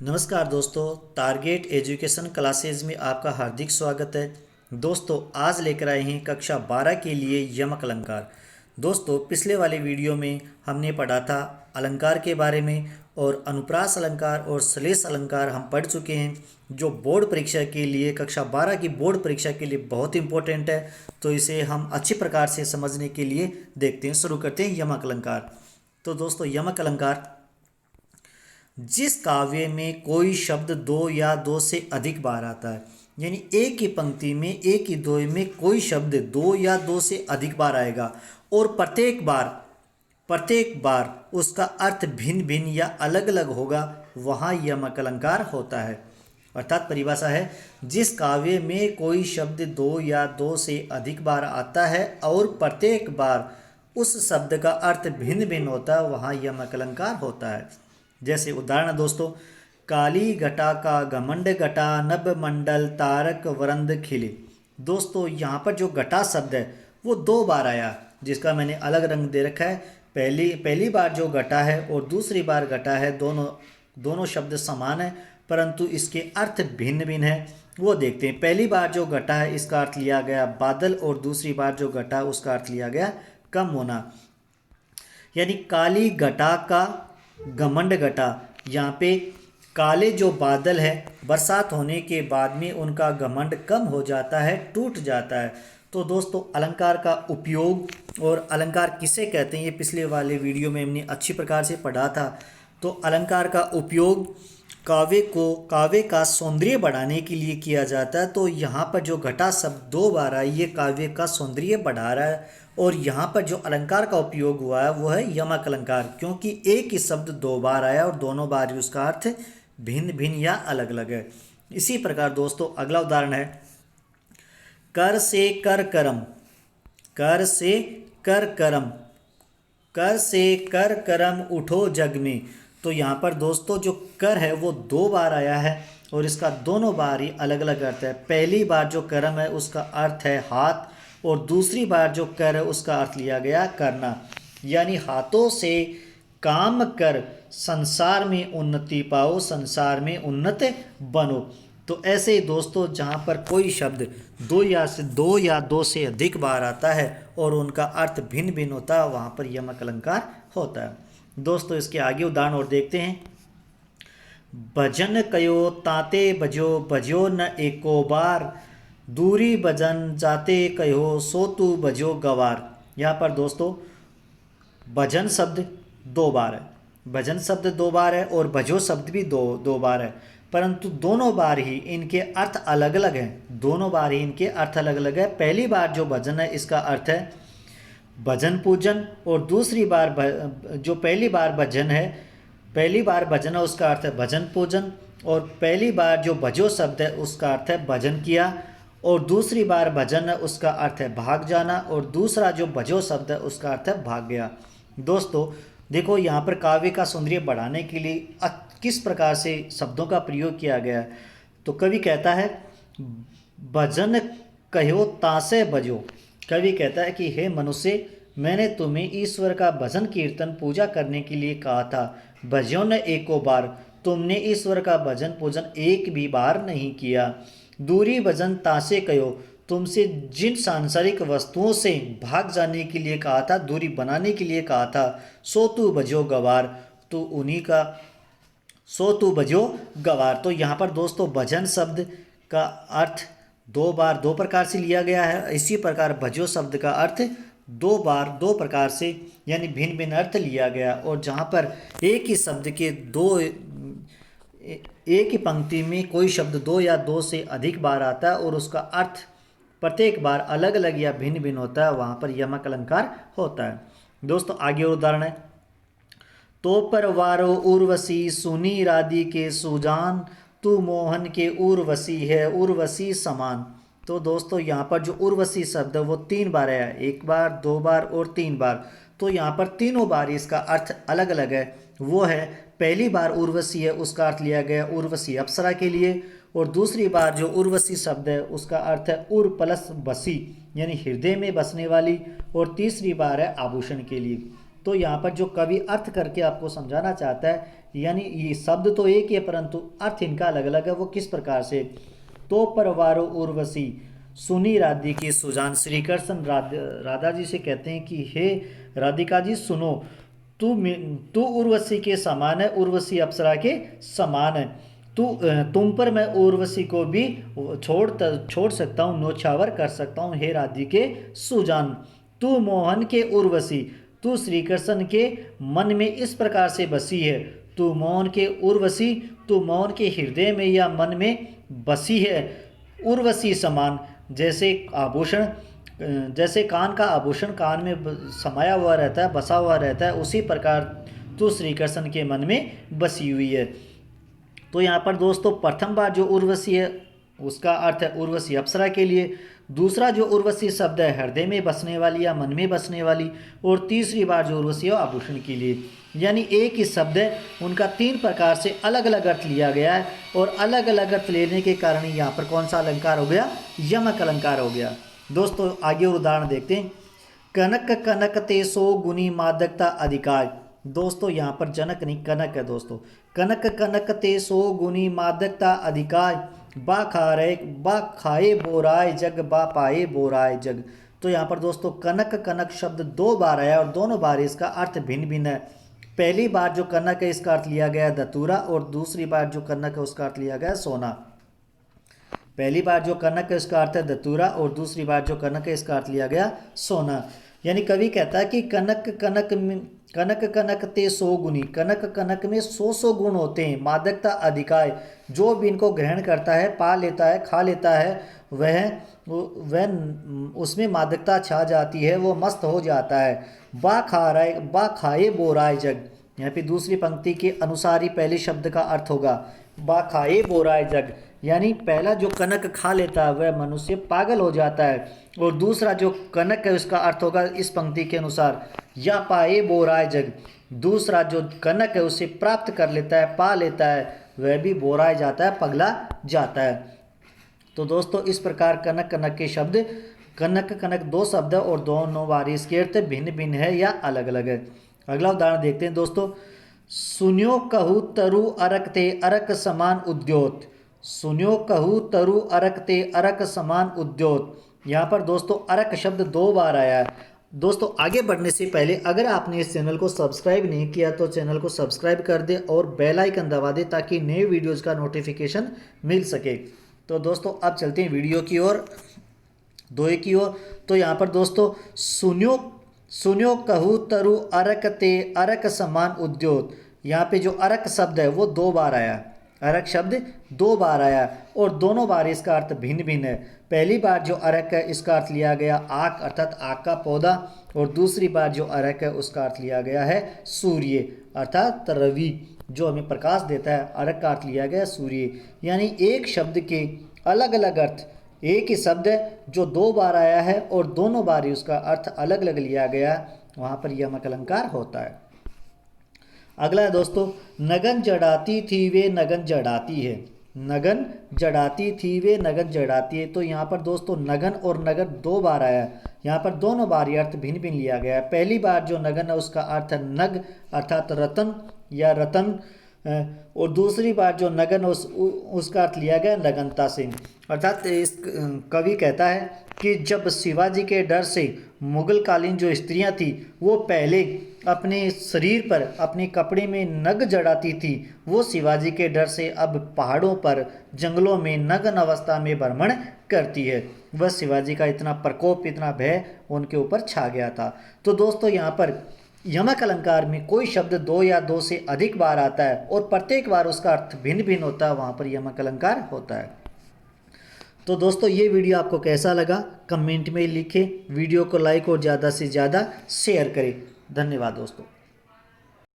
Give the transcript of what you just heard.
नमस्कार दोस्तों, target education classes में आपका हार्दिक स्वागत है। दोस्तों आज लेकर आए हैं कक्षा 12 के लिए यमक अलंकार। दोस्तों पिछले वाले वीडियो में हमने पढ़ा था अलंकार के बारे में और अनुप्रास अलंकार और श्लेष अलंकार हम पढ़ चुके हैं, जो बोर्ड परीक्षा के लिए कक्षा 12 की बोर्ड परीक्षा के लिए बहुत इंपॉर्टेंट है। तो इसे हम अच्छी प्रकार से समझने के लिए देखते हैं। शुरू करते हैं यमक अलंकार। तो दोस्तों यमक अलंकार, जिस काव्य में कोई शब्द दो या दो से अधिक बार आता है, यानी एक ही पंक्ति में एक ही दोहे में कोई शब्द दो या दो से अधिक बार आएगा और प्रत्येक बार उसका अर्थ भिन्न भिन्न या अलग अलग होगा, वहाँ यमक अलंकार होता है। अर्थात परिभाषा है, जिस काव्य में कोई शब्द दो या दो से अधिक बार आता है और प्रत्येक बार उस शब्द का अर्थ भिन्न भिन्न होता है, वहाँ यमक अलंकार होता है। जैसे उदाहरण दोस्तों, काली घटा का घमंड घटा नभ मंडल तारक वरंद खिले। दोस्तों यहाँ पर जो घटा शब्द है वो दो बार आया, जिसका मैंने अलग रंग दे रखा है। पहली बार जो घटा है और दूसरी बार घटा है, दोनों शब्द समान है परंतु इसके अर्थ भिन्न भिन्न है। वो देखते हैं। पहली बार जो घटा है इसका अर्थ लिया गया बादल और दूसरी बार जो घटा है उसका अर्थ लिया गया कम होना। यानी काली घटा का घमंड घटा, यहाँ पे काले जो बादल है बरसात होने के बाद में उनका घमंड कम हो जाता है, टूट जाता है। तो दोस्तों अलंकार का उपयोग और अलंकार किसे कहते हैं, ये पिछले वाले वीडियो में हमने अच्छी प्रकार से पढ़ा था। तो अलंकार का उपयोग काव्य का सौंदर्य बढ़ाने के लिए किया जाता है। तो यहाँ पर जो घटा शब्द दो बार आया, ये काव्य का सौंदर्य बढ़ा रहा है। और यहाँ पर जो अलंकार का उपयोग हुआ है वो है यमक अलंकार, क्योंकि एक ही शब्द दो बार आया और दोनों बार उसका अर्थ भिन्न भिन्न या अलग अलग है। इसी प्रकार दोस्तों अगला उदाहरण है, कर से कर करम, कर से कर करम, कर से कर करम उठो जग में। तो यहाँ पर दोस्तों जो कर है वो दो बार आया है और इसका दोनों बार ही अलग अलग अर्थ है। पहली बार जो करम है उसका अर्थ है हाथ और दूसरी बार जो कर है उसका अर्थ लिया गया करना, यानी हाथों से काम कर संसार में उन्नति पाओ, संसार में उन्नत बनो। तो ऐसे ही दोस्तों जहाँ पर कोई शब्द दो या दो से अधिक बार आता है और उनका अर्थ भिन्न भिन्न होता है, वहाँ पर यमक अलंकार होता है। दोस्तों इसके आगे उदाहरण और देखते हैं। भजन कयो ताते बजो बजो न एको बार, दूरी भजन जाते कहो सो तू बजो गवार। यहाँ पर दोस्तों भजन शब्द दो बार है, भजन शब्द दो बार है और भजो शब्द भी दो बार है, परंतु दोनों बार ही इनके अर्थ अलग अलग हैं। दोनों बार ही इनके अर्थ अलग अलग है। पहली बार जो भजन है इसका अर्थ है भजन पूजन और दूसरी बार जो पहली बार भजन है उसका अर्थ है भजन पूजन, और पहली बार जो भजो शब्द है उसका अर्थ है भजन किया और दूसरी बार भजन है उसका अर्थ है भाग जाना और दूसरा जो भजो शब्द है उसका अर्थ है भाग गया। दोस्तों देखो यहाँ पर काव्य का सौंदर्य बढ़ाने के लिए किस प्रकार से शब्दों का प्रयोग किया गया है। तो कवि कहता है भजन कहो तासे बजो। कवि कहता है कि हे मनुष्य, मैंने तुम्हें ईश्वर का भजन कीर्तन पूजा करने के लिए कहा था, भजो न एको बार, तुमने ईश्वर का भजन पूजन एक भी बार नहीं किया। दूरी भजन तासे कहो, तुमसे जिन सांसारिक वस्तुओं से भाग जाने के लिए कहा था, दूरी बनाने के लिए कहा था, सो तू बजो गवार, तो उन्हीं का सो तू बजो गवार। तो यहाँ पर दोस्तों भजन शब्द का अर्थ दो प्रकार से लिया गया है। इसी प्रकार भजो शब्द का अर्थ दो प्रकार से यानी भिन्न भिन्न अर्थ लिया गया। और जहाँ पर एक ही शब्द के एक ही पंक्ति में कोई शब्द दो या दो से अधिक बार आता है और उसका अर्थ प्रत्येक बार अलग अलग या भिन्न भिन्न होता है, वहाँ पर यमक अलंकार होता है। दोस्तों आगे और उदाहरण है, तो परवारो उर्वशी सुनी राधि के सुजान, तू मोहन के उर्वशी है उर्वशी समान। तो दोस्तों यहाँ पर जो उर्वशी शब्द है वो तीन बार है, एक बार दो बार और तीन बार। तो यहाँ पर तीनों बार इसका अर्थ अलग अलग है। वो है पहली बार उर्वशी है उसका अर्थ लिया गया उर्वशी अप्सरा के लिए, और दूसरी बार जो उर्वशी शब्द है उसका अर्थ है उर प्लस बसी यानी हृदय में बसने वाली, और तीसरी बार है आभूषण के लिए। तो यहाँ पर जो कवि अर्थ करके आपको समझाना चाहता है यानी ये शब्द तो एक ही है परंतु अर्थ इनका अलग अलग है। वो किस प्रकार से? तो परवारो उर्वशी सुनी राधि की सुजान। श्री कृष्ण राधा जी से कहते हैं कि हे राधिका जी सुनो, तू उर्वशी के समान है, उर्वशी अप्सरा के समान है। तुम पर मैं उर्वशी को भी छोड़ सकता हूँ, न्योछावर कर सकता हूँ। हे राधिके सुजान, तू मोहन के उर्वशी, तू श्री कृष्ण के मन में इस प्रकार से बसी है। तू मोहन के उर्वशी, तू मोहन के हृदय में या मन में बसी है। उर्वशी समान, जैसे आभूषण, जैसे कान का आभूषण कान में समाया हुआ रहता है, बसा हुआ रहता है, उसी प्रकार तू श्री कृष्ण के मन में बसी हुई है। तो यहाँ पर दोस्तों प्रथम बार जो उर्वशी है उसका अर्थ है उर्वशी अप्सरा के लिए। दूसरा जो उर्वशी शब्द है हृदय में बसने वाली या मन में बसने वाली। और तीसरी बार जो उर्वशी है आभूषण के लिए। यानी एक ही शब्द है, उनका 3 प्रकार से अलग अलग अर्थ लिया गया है। और अलग अलग अर्थ लेने के कारण यहाँ पर कौन सा अलंकार हो गया? यमक अलंकार हो गया। दोस्तों आगे और उदाहरण देखते हैं। कनक कनक ते सो गुनी मादकता अधिकार। दोस्तों यहाँ पर जनक नहीं कनक है दोस्तों। कनक कनक ते सो गुनी मादकता अधिकार, बा खाए बोराय जग, बा पाए बोराय जग। तो यहाँ पर दोस्तों कनक कनक शब्द 2 बार आया और दोनों बार इसका अर्थ भिन्न भिन्न है। पहली बार जो कनक है इसका अर्थ लिया गया धतूरा, और दूसरी बार जो कनक है उसका अर्थ लिया गया सोना। पहली बार जो कनक है उसका अर्थ है धतूरा, और दूसरी बार जो कनक है इसका अर्थ लिया गया सोना। यानी कवि कहता है कि कनक कनक ते 100 गुनी, कनक कनक में 100 गुण होते हैं। मादकता अधिकाय, जो भी इनको ग्रहण करता है, पा लेता है, खा लेता है, वह उसमें मादकता छा जाती है, वो मस्त हो जाता है। बा खाए बोराय जग। यहाँ पे दूसरी पंक्ति के अनुसार ही पहले शब्द का अर्थ होगा बा खाए बोराय जग। यानी पहला जो कनक खा लेता है वह मनुष्य पागल हो जाता है, और दूसरा जो कनक है उसका अर्थ होगा इस पंक्ति के अनुसार या पाए बोराय जग। दूसरा जो कनक है उसे प्राप्त कर लेता है, पा लेता है, वह भी बोराय जाता है, पगला जाता है। तो दोस्तों इस प्रकार कनक कनक के शब्द, कनक कनक 2 शब्द है और दोनों बार इसके अर्थ भिन्न भिन्न है या अलग अलग है। अगला उदाहरण देखते हैं दोस्तों। सुन्यो कहू तरु अरक ते अरक समान उद्योत। सुन्यो कहू तरु अरक ते अरक समान उद्योत। यहाँ पर दोस्तों अरक शब्द 2 बार आया है। दोस्तों आगे बढ़ने से पहले अगर आपने इस चैनल को सब्सक्राइब नहीं किया तो चैनल को सब्सक्राइब कर दे और बेल आइकन दबा दे ताकि नए वीडियोज़ का नोटिफिकेशन मिल सके। तो दोस्तों अब चलते हैं वीडियो की ओर, दोहे की ओर। तो यहाँ पर दोस्तों सुन्यो कहू तरु अरक ते अरक समान उद्योत। यहाँ पे जो अरक शब्द है वो 2 बार आया। अरक शब्द 2 बार आया और दोनों बार इसका अर्थ भिन्न भिन्न है। पहली बार जो अरक है इसका अर्थ लिया गया आग अर्थात आग का पौधा, और दूसरी बार जो अरक है उसका अर्थ लिया गया है सूर्य अर्थात रवि जो हमें प्रकाश देता है। अरक का अर्थ लिया गया सूर्य। यानी एक शब्द के अलग अलग अर्थ, एक ही शब्द है जो 2 बार आया है और दोनों बार ही उसका अर्थ अलग अलग लिया गया, वहाँ पर यमक अलंकार होता है। अगला है दोस्तों नगन जड़ाती थी वे नगन जड़ाती है। नगन जड़ाती थी वे नगन जड़ाती है। तो यहाँ पर दोस्तों नगन और नगन 2 बार आया। यहाँ पर दोनों बार ये अर्थ भिन्न भिन्न लिया गया है। पहली बार जो नगन है उसका अर्थ है नग अर्थात रतन या रतन, और दूसरी बार जो नगन उसका अर्थ लिया गया नगनता से। अर्थात इस कवि कहता है कि जब शिवाजी के डर से मुगल कालीन जो स्त्रियां थी वो पहले अपने शरीर पर अपने कपड़े में नग जड़ाती थी, वो शिवाजी के डर से अब पहाड़ों पर जंगलों में नग्न अवस्था में भ्रमण करती है। वह शिवाजी का इतना प्रकोप, इतना भय उनके ऊपर छा गया था। तो दोस्तों यहाँ पर यमक अलंकार में कोई शब्द 2 या 2 से अधिक बार आता है और प्रत्येक बार उसका अर्थ भिन्न भिन्न होता है, वहाँ पर यमक अलंकार होता है। तो दोस्तों ये वीडियो आपको कैसा लगा कमेंट में लिखें, वीडियो को लाइक और ज़्यादा से ज़्यादा शेयर करें। धन्यवाद दोस्तों।